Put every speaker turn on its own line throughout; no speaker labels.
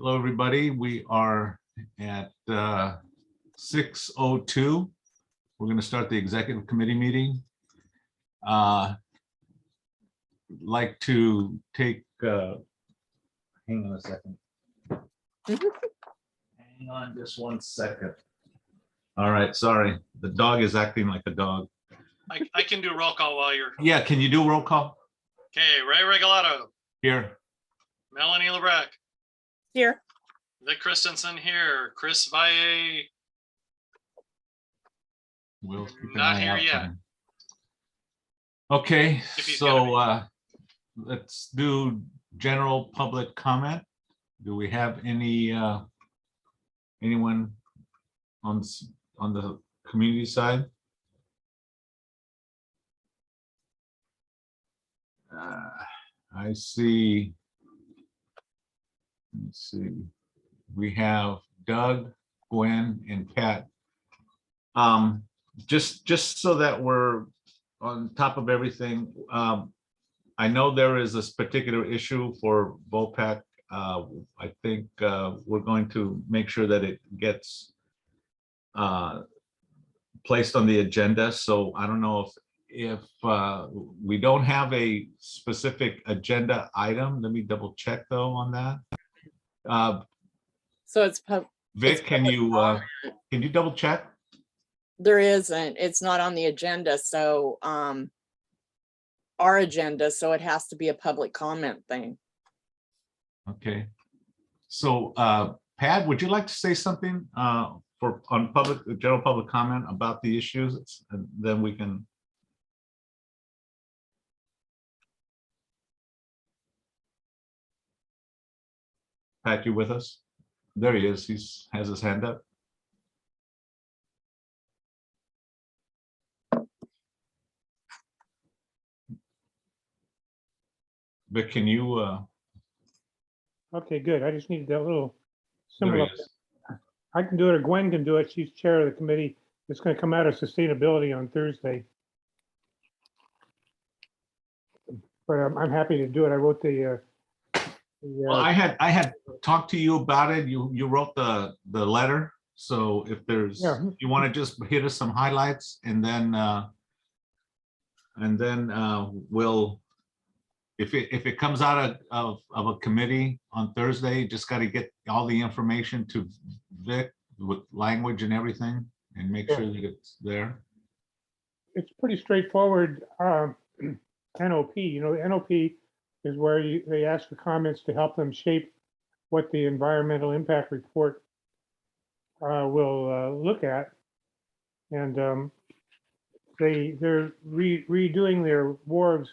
Hello, everybody. We are at 6:02. We're going to start the executive committee meeting. Like to take, hang on a second. Hang on just 1 second. All right, sorry. The dog is acting like a dog.
I can do roll call while you're.
Yeah, can you do roll call?
Okay, Ray Regalado,
Here.
Melanie Lebrec,
Here.
Vic Christensen here, Chris Valle,
We'll keep an
Not
eye
here
out for
yet.
him. Okay,
If he's
so let's do general public comment. Do we have any anyone on the community side? I see. Let's see. We have Doug, Gwen, and Pat. Just so that we're on top of everything, I know there is this particular issue for VOPAC. I think we're going to make sure that it gets placed on the agenda. So I don't know if we don't have a specific agenda item. Let me double check though on that.
So it's
Vic, can you double check?
there isn't, it's not on the agenda. So our agenda, so it has to be a public comment thing.
Okay. So Pat, would you like to say something on general public comment about the issues? And then we can. Pat, you with us? There he is. He has his hand up. Vic, can you?
Okay, good. I just needed that little
There
symbol.
he
up
is.
there. I can do it, or Gwen can do it. She's chair of the committee. It's going to come out of sustainability on Thursday. But I'm happy to do it. I wrote
Well, I had talked to you about it. You wrote the letter. So if there's,
Yeah.
you want to just hit us some highlights, and then we'll, if it comes out of a committee on Thursday, just got to get all the information to Vic with language and everything, and make sure that it's there.
it's pretty straightforward. NOP, you know, the NOP is where they ask for comments to help them shape what the environmental impact report will look at. And they're redoing their wharves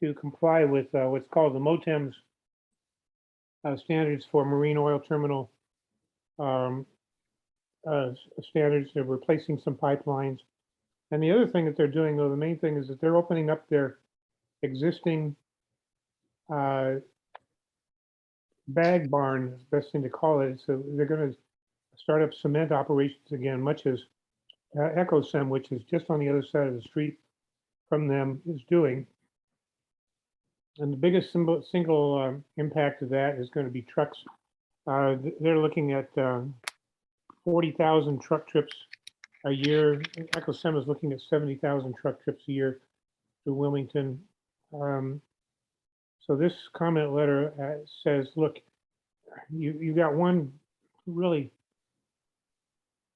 to comply with what's called the MOTEMS standards for marine oil terminal standards. They're replacing some pipelines. And the other thing that they're doing, though, the main thing is that they're opening up their existing bag barn, is the best thing to call it. So they're going to start up cement operations again, much as EchoSem, which is just on the other side of the street from them, is doing. And the biggest single impact of that is going to be trucks. They're looking at 40,000 truck trips a year. EchoSem is looking at 70,000 truck trips a year to Wilmington. So this comment letter says, look, you got one really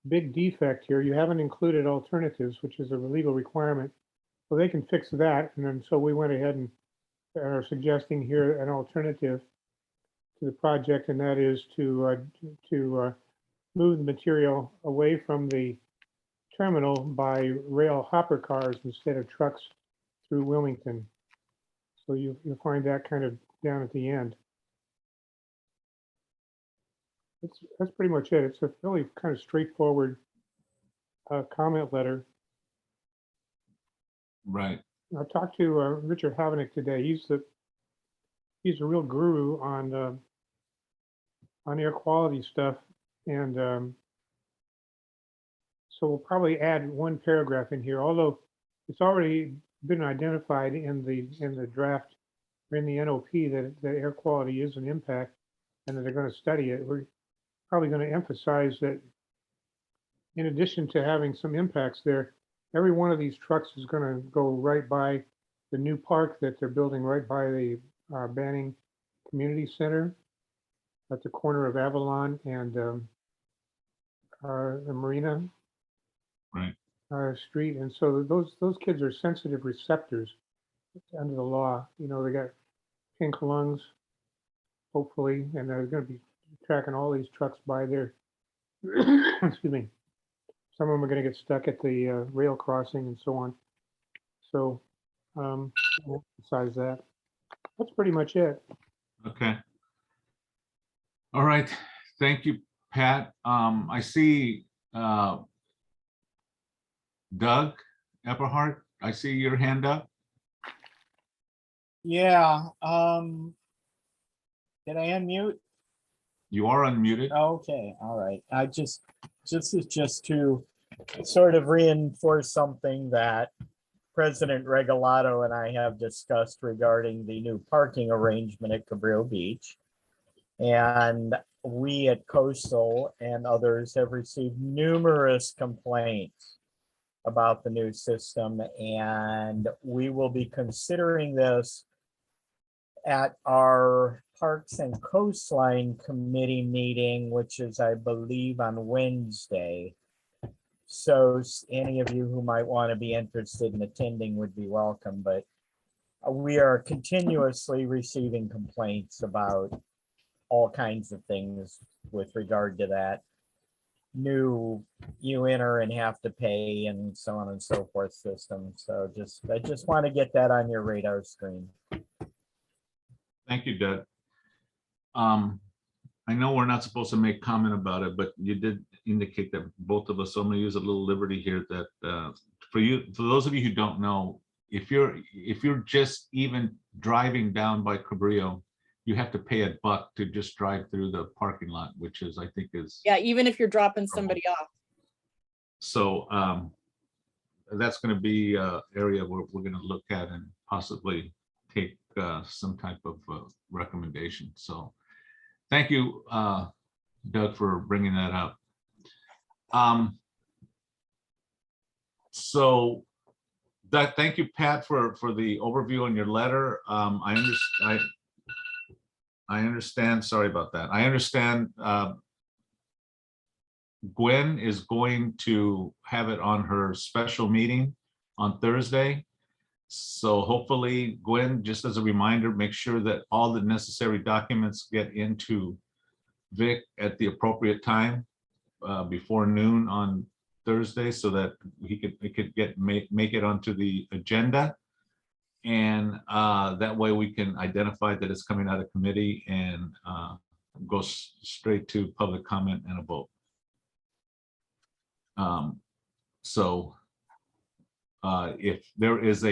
big defect here. You haven't included alternatives, which is a legal requirement. So they can fix that. And then so we went ahead and are suggesting here an alternative to the project, and that is to move the material away from the terminal by rail hopper cars instead of trucks through Wilmington. So you'll find that kind of down at the end. That's pretty much it. It's a really kind of straightforward comment letter.
Right.
I talked to Richard Havenick today. He's a real guru on air quality stuff, and so we'll probably add one paragraph in here, although it's already been identified in the draft or in the NOP that air quality is an impact. and that they're going to study it, we're probably going to emphasize that in addition to having some impacts there, every one of these trucks is going to go right by the new park that they're building right by the Banning Community Center at the corner of Avalon and the Marina
Right.
Street. And so those kids are sensitive receptors under the law. You know, they got pink lungs, hopefully, and they're going to be tracking all these trucks by there. Excuse me. Some of them are going to get stuck at the rail crossing and so on. So, besides that, that's pretty much it.
Okay. All right. Thank you, Pat. I see Doug Epperhart. I see your hand up.
Yeah, did I unmute?
You are unmuted.
Okay, all right. This is just to sort of reinforce something that President Regalado and I have discussed regarding the new parking arrangement at Cabrillo Beach. And we at Coastal and others have received numerous complaints about the new system, and we will be considering this at our Parks and Coastline Committee meeting, which is, I believe, on Wednesday. So any of you who might want to be interested in attending would be welcome, but we are continuously receiving complaints about all kinds of things with regard to that new you enter and have to pay and so on and so forth system. So I just want to get that on your radar screen.
Thank you, Doug. I know we're not supposed to make comment about it, but you did indicate that both of us, so I'm going to use a little liberty here that for those of you who don't know, if you're just even driving down by Cabrillo, you have to pay $1 to just drive through the parking lot, which is, I think is.
Yeah, even if you're dropping somebody off.
So that's going to be an area where we're going to look at and possibly take some type of recommendation. So thank you, Doug, for bringing that up. So thank you, Pat, for the overview on your letter. I understand. Sorry about that. I understand Gwen is going to have it on her special meeting on Thursday. So hopefully, Gwen, just as a reminder, make sure that all the necessary documents get into Vic at the appropriate time before noon on Thursday, so that it could make it onto the agenda. And that way we can identify that it's coming out of committee and go straight to public comment and a vote. So if there is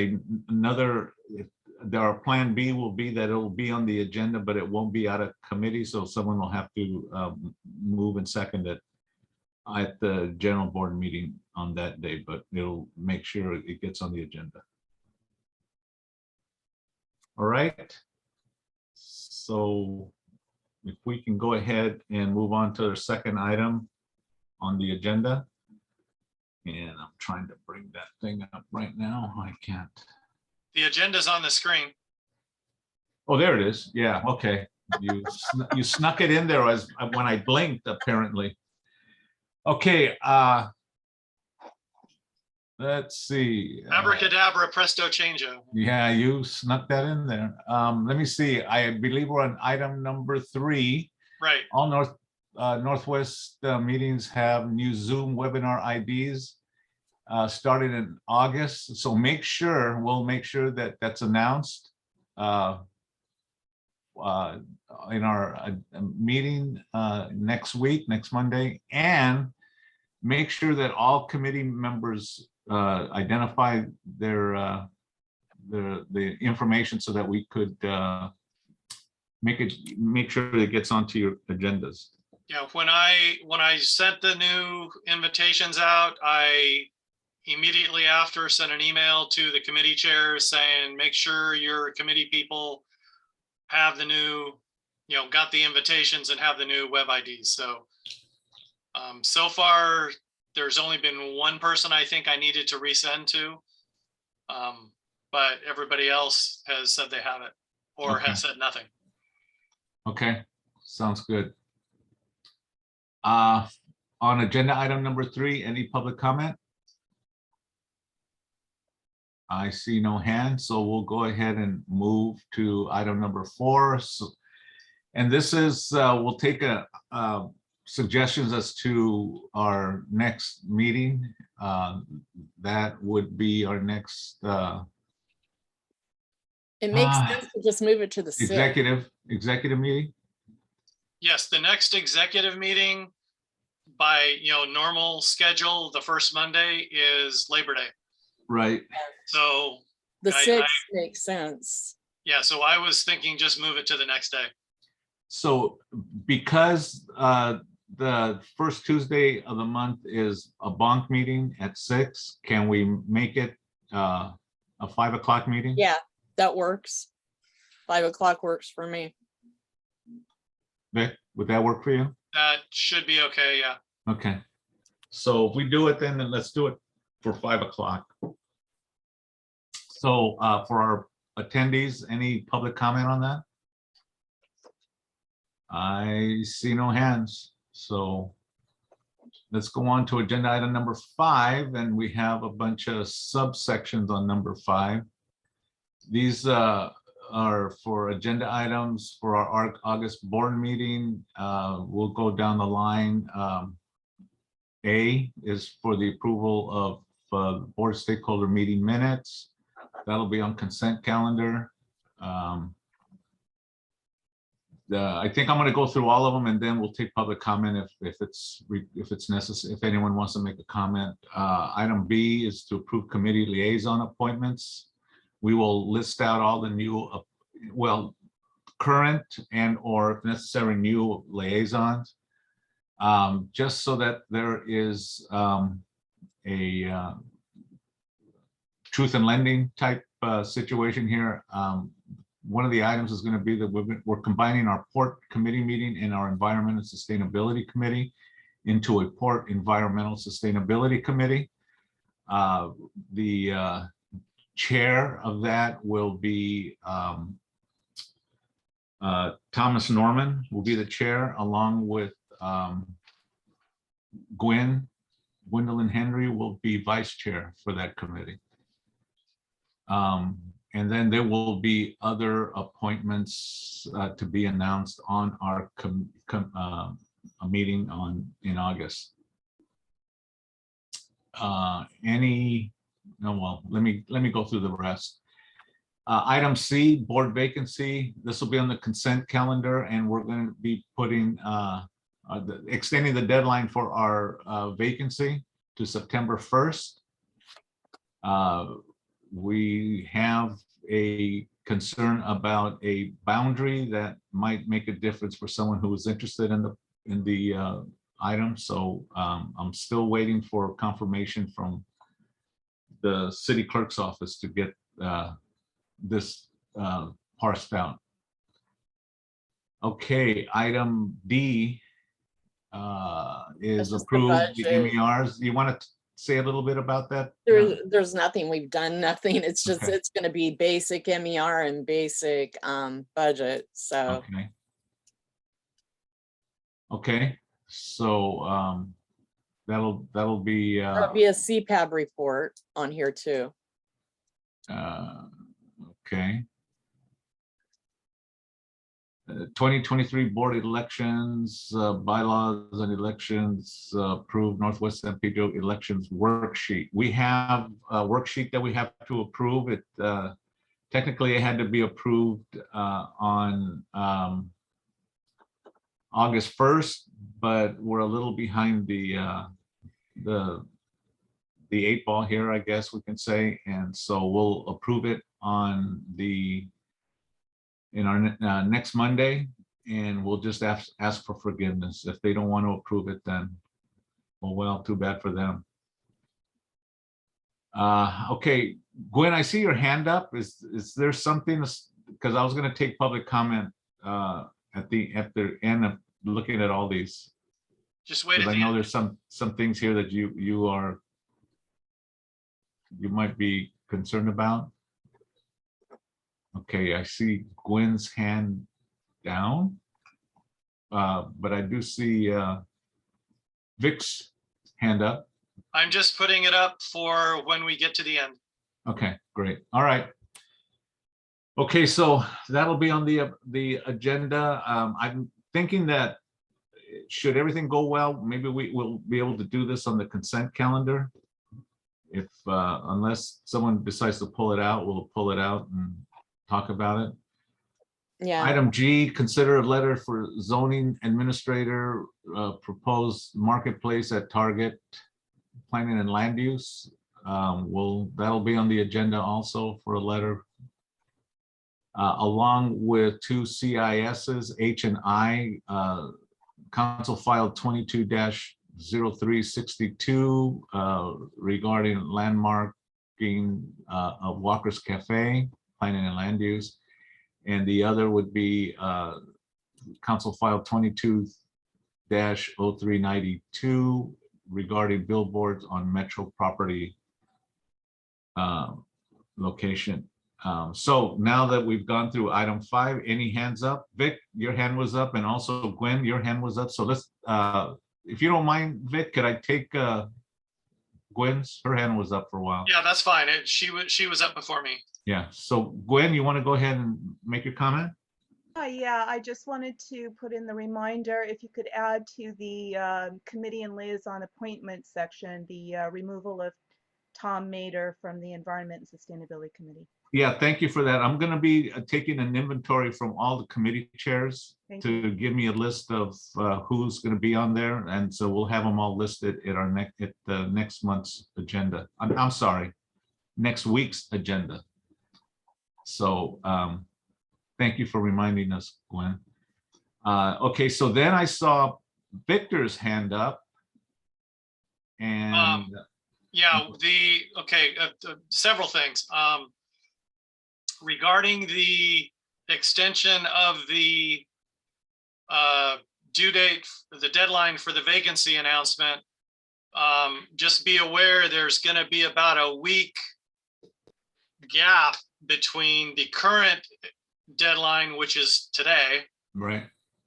our plan B will be that it will be on the agenda, but it won't be out of committee. So someone will have to move and second it at the general board meeting on that day, but it'll make sure it gets on the agenda. All right. So if we can go ahead and move on to the second item on the agenda. And I'm trying to bring that thing up right now. I can't.
The agenda's on the screen.
Oh, there it is. Yeah, okay. You snuck it in there as when I blinked, apparently. Okay, let's see.
Abracadabra, presto changeo.
Yeah, you snuck that in there. Let me see. I believe we're on item number 3.
Right.
All Northwest meetings have new Zoom webinar IDs starting in August. So we'll make sure that that's announced in our meeting next Monday, and make sure that all committee members identify the information so that we could make sure it gets onto your agendas.
Yeah, when I sent the new invitations out, I immediately after sent an email to the committee chairs saying, make sure your committee people have the new got the invitations and have the new web IDs. So, so far, there's only been one person I think I needed to resend to. But everybody else has said they have it or
Okay.
has said nothing.
Okay, sounds good. On agenda item number 3, any public comment? I see no hands, so we'll go ahead and move to item number 4. So, and this is, we'll take suggestions as to our next meeting. That would be our next
It makes sense to just move it to the 6th.
executive meeting.
Yes, the next executive meeting by, normal schedule, the first Monday is Labor Day.
Right.
So
The
I-
6th makes sense.
yeah, so I was thinking just move it to the next day.
So because the first Tuesday of the month is a bonk meeting at 6, can we make it a 5 o'clock meeting?
Yeah, that works. 5 o'clock works for me.
Vic, would that work for you?
That should be okay, yeah.
Okay. So if we do it, then let's do it for 5 o'clock. So for our attendees, any public comment on that? I see no hands. So let's go on to agenda item number 5, and we have a bunch of subsections on number 5. These are for agenda items for our August board meeting. We'll go down the line. A is for the approval of board stakeholder meeting minutes. That'll be on consent calendar. I think I'm going to go through all of them, and then we'll take public comment if it's necessary. If anyone wants to make a comment. Item B is to approve committee liaison appointments. We will list out all the new, current and or if necessary new liaisons, just so that there is a truth in lending type situation here. One of the items is going to be that we're combining our port committee meeting and our environment and sustainability committee into a port environmental sustainability committee. The chair of that will be Thomas Norman will be the chair, along with Gwendolyn Henry will be vice chair for that committee. And then there will be other appointments to be announced on our meeting in August. Let me go through the rest. Item C, board vacancy. This will be on the consent calendar, and we're going to be putting extending the deadline for our vacancy to September 1st. We have a concern about a boundary that might make a difference for someone who is interested in the item. So I'm still waiting for confirmation from the city clerk's office to get this parsed out. Okay, item D is
That's just the
approved the
budget.
MERs. You want to say a little bit about that?
There's nothing, we've done nothing. It's just,
Okay.
it's gonna be basic MER and basic budget, so.
Okay, so that'll be
There'll be a CPAB report on here too.
okay. 2023 board elections, bylaws and elections, approved Northwest San Pedro elections worksheet. We have a worksheet that we have to approve. It technically it had to be approved on August 1st, but we're a little behind the 8 ball here, I guess we can say, and so we'll approve it on in our next Monday, and we'll just ask for forgiveness. If they don't want to approve it, then well, too bad for them. Okay, Gwen, I see your hand up. Is there something, because I was going to take public comment at the end of looking at all these?
Just wait
Because
at
I
the
know
end.
there's some things here that you might be concerned about. Okay, I see Gwen's hand down. But I do see Vic's hand up.
I'm just putting it up for when we get to the end.
Okay, great. All right. Okay, so that'll be on the agenda. I'm thinking that should everything go well, maybe we will be able to do this on the consent calendar. If unless someone decides to pull it out, we'll pull it out and talk about it.
Yeah,
Item G, consider a letter for zoning administrator, proposed marketplace at Target, planning and land use. That'll be on the agenda also for a letter. Along with two CISs, H and I, council filed 22-0362 regarding landmarking of Walker's Cafe, planning and land use. And the other would be council file 22-0392 regarding billboards on metro property location. So now that we've gone through item 5, any hands up? Vic, your hand was up, and also Gwen, your hand was up. So let's, if you don't mind, Vic, could I take Gwen's? Her hand was up for a while.
Yeah, that's fine. She was up before me.
Yeah, so Gwen, you want to go ahead and make your comment?
Yeah, I just wanted to put in the reminder, if you could add to the committee and liaison appointment section, the removal of Tom Mader from the Environment and Sustainability Committee.
Yeah, thank you for that. I'm going to be taking an inventory from all the committee chairs
Thank
to give me a list of who's going to be on there. And so we'll have them all listed at our next month's agenda. I'm sorry, next week's agenda. So thank you for reminding us, Gwen. Okay, so then I saw Victor's hand up. And
Yeah, several things. Regarding the extension of the due date, the deadline for the vacancy announcement, just be aware there's going to be about a week gap between the current deadline, which is today,
right.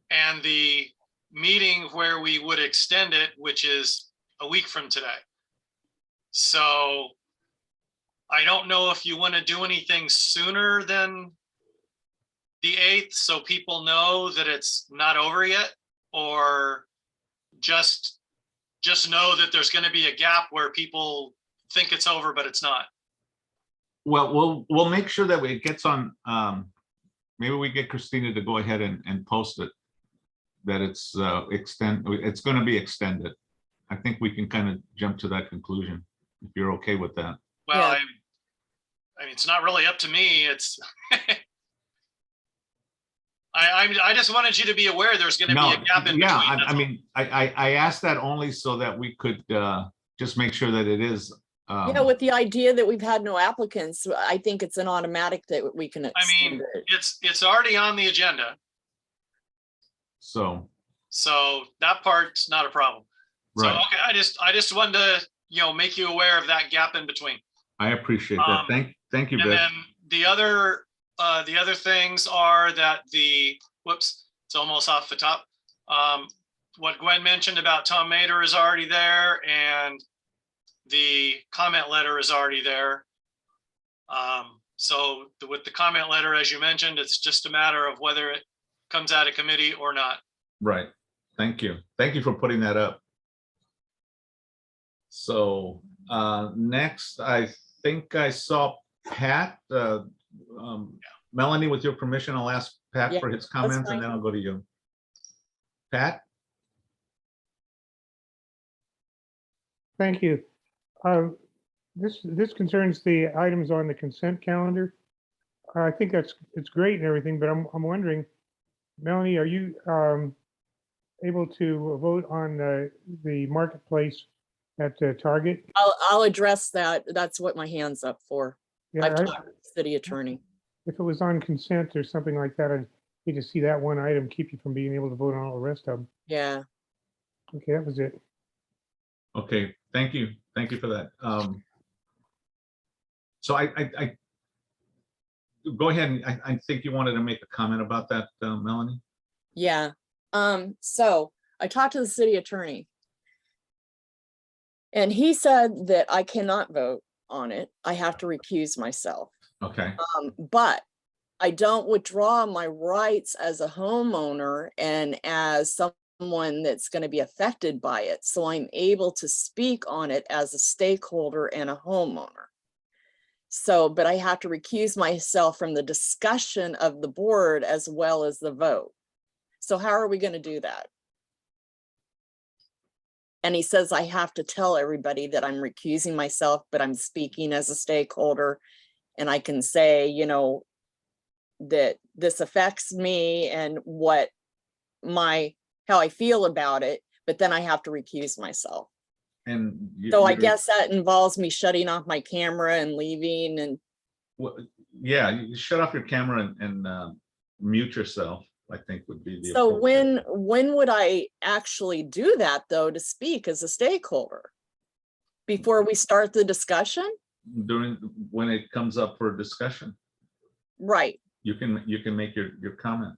and the meeting where we would extend it, which is a week from today. So I don't know if you want to do anything sooner than the 8th so people know that it's not over yet, or just know that there's going to be a gap where people think it's over, but it's not.
Well, we'll make sure that it gets on. Maybe we get Christina to go ahead and post it, that it's it's going to be extended. I think we can kind of jump to that conclusion if you're okay with that.
Well,
Yeah.
I mean, it's not really up to me. It's I just wanted you to be aware there's going to be a gap in between.
Yeah,
that's
I
all.
mean, I asked that only so that we could just make sure that it is.
yeah, with the idea that we've had no applicants, I think it's an automatic that we can
I
extend
mean,
it.
it's already on the agenda,
So,
so that part's not a problem. So
right,
okay, I just wanted to make you aware of that gap in between.
I appreciate that. Thank you,
And
Vic.
then the other things are that whoops, it's almost off the top. What Gwen mentioned about Tom Mader is already there, and the comment letter is already there. So with the comment letter, as you mentioned, it's just a matter of whether it comes out of committee or not.
Right. Thank you. Thank you for putting that up. So next, I think I saw Pat. Melanie, with your permission, I'll ask Pat
Yeah,
for his comments
fine.
and then I'll go to you. Pat?
Thank you. This concerns the items on the consent calendar. I think it's great and everything, but I'm wondering, Melanie, are you able to vote on the marketplace at Target?
I'll address that. That's what my hand's up for.
Yeah,
I've talked to the city attorney.
if it was on consent or something like that, Need to see that one item keep you from being able to vote on all the rest of them.
Yeah.
Okay, that was it.
Okay, thank you. Thank you for that. So I go ahead, and I think you wanted to make a comment about that, Melanie?
Yeah. So I talked to the city attorney. And he said that I cannot vote on it. I have to recuse myself.
Okay,
But I don't withdraw my rights as a homeowner and as someone that's going to be affected by it. So I'm able to speak on it as a stakeholder and a homeowner. So, but I have to recuse myself from the discussion of the board as well as the vote. So how are we going to do that? And he says, I have to tell everybody that I'm recusing myself, but I'm speaking as a stakeholder. And I can say, you know, that this affects me and how I feel about it, but then I have to recuse myself.
and
So I guess that involves me shutting off my camera and leaving and.
yeah, you shut off your camera and mute yourself, I think would be the.
So
appropriate-
when would I actually do that though, to speak as a stakeholder? Before we start the discussion?
when it comes up for discussion,
Right,
you can make your comment.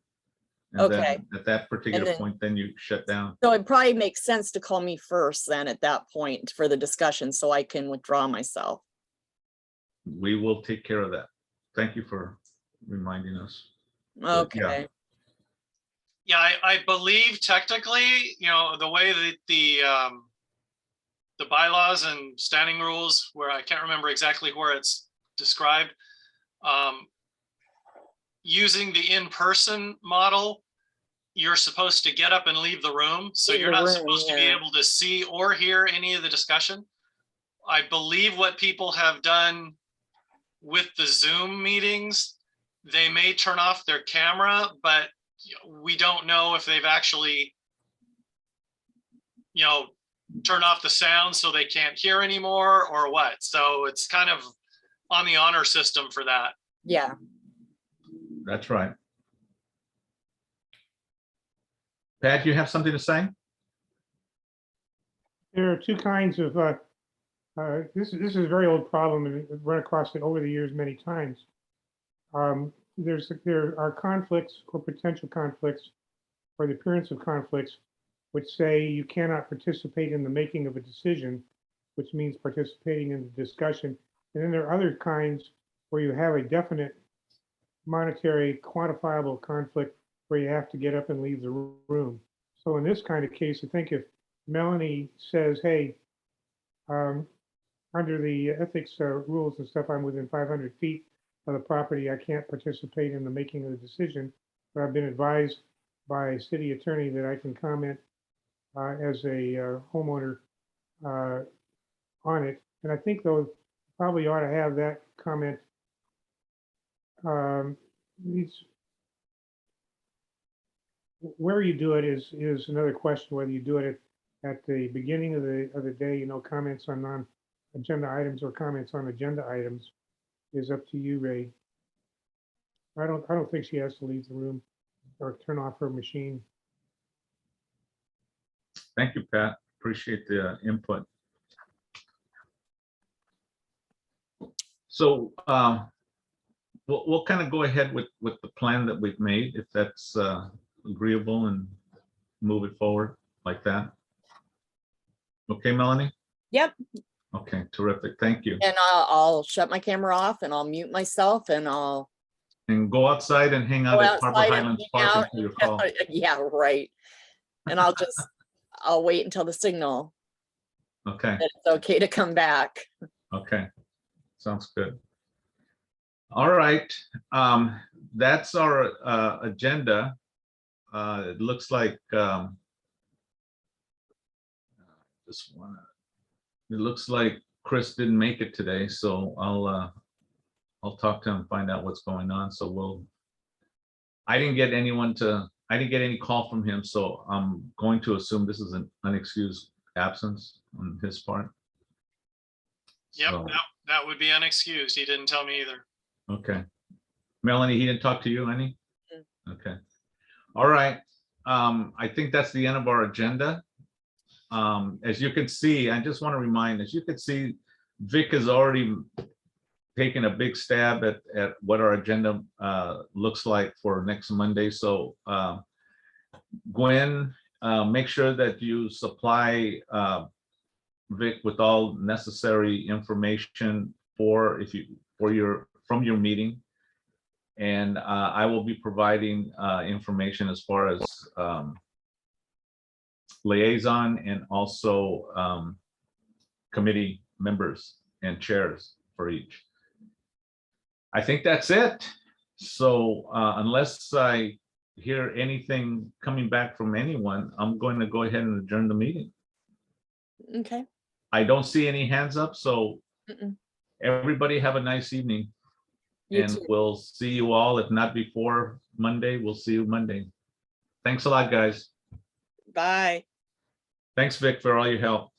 And
Okay.
then at that particular
then-
point, then you shut down.
so it probably makes sense to call me first then at that point for the discussion, so I can withdraw myself.
We will take care of that. Thank you for reminding us. But, yeah.
Okay,
Yeah, I believe technically, you know, the way that the bylaws and standing rules, where I can't remember exactly where it's described, using the in-person model, you're supposed to get up and leave the room. So
Leave
you're
the
not
room,
supposed to be
yeah.
able to see or hear any of the discussion. I believe what people have done with the Zoom meetings, they may turn off their camera, but we don't know if they've actually, you know, turned off the sound so they can't hear anymore or what. So it's kind of on the honor system for that.
yeah,
That's right. Pat, you have something to say?
There are two kinds of, this is a very old problem and I've run across it over the years many times. There are conflicts or potential conflicts or the appearance of conflicts which say you cannot participate in the making of a decision, which means participating in the discussion. And then there are other kinds where you have a definite monetary quantifiable conflict where you have to get up and leave the room. So in this kind of case, I think if Melanie says, hey, under the ethics rules and stuff, I'm within 500 feet of the property, I can't participate in the making of the decision, but I've been advised by city attorney that I can comment as a homeowner on it. And I think though, probably ought to have that comment where you do it is another question, whether you do it at the beginning of the day, you know, comments on non-agenda items or comments on agenda items is up to you, Ray. I don't think she has to leave the room or turn off her machine.
Thank you, Pat. Appreciate the input. So we'll kind of go ahead with the plan that we've made, if that's agreeable, and move it forward like that. Okay, Melanie?
Yep.
Okay, terrific. Thank you.
And I'll shut my camera off and I'll mute myself and I'll
And go outside and hang out
go
at Harbor
outside and
Highlands
hang
Park
out.
until your call.
Yeah, right. And I'll wait until the signal
Okay,
that it's okay to come back.
okay. Sounds good. All right, that's our agenda. It looks like it looks like Chris didn't make it today, so I'll talk to him and find out what's going on. So I didn't get any call from him, so I'm going to assume this is an unexcused absence on his part.
Yep,
So,
that would be unexcused. He didn't tell me either.
okay. Melanie, he didn't talk to you, any?
Mm.
Okay. All right. I think that's the end of our agenda. As you can see, I just want to remind, as you can see, Vic has already taken a big stab at what our agenda looks like for next Monday. So Gwen, make sure that you supply Vic with all necessary information from your meeting. And I will be providing information as far as liaison and also committee members and chairs for each. I think that's it. So unless I hear anything coming back from anyone, I'm going to go ahead and adjourn the meeting.
Okay.
I don't see any hands up, so
Mm-mm.
everybody have a nice evening.
You
And
too.
we'll see you all, if not before Monday, we'll see you Monday. Thanks a lot, guys.
Bye.
Thanks, Vic, for all your help.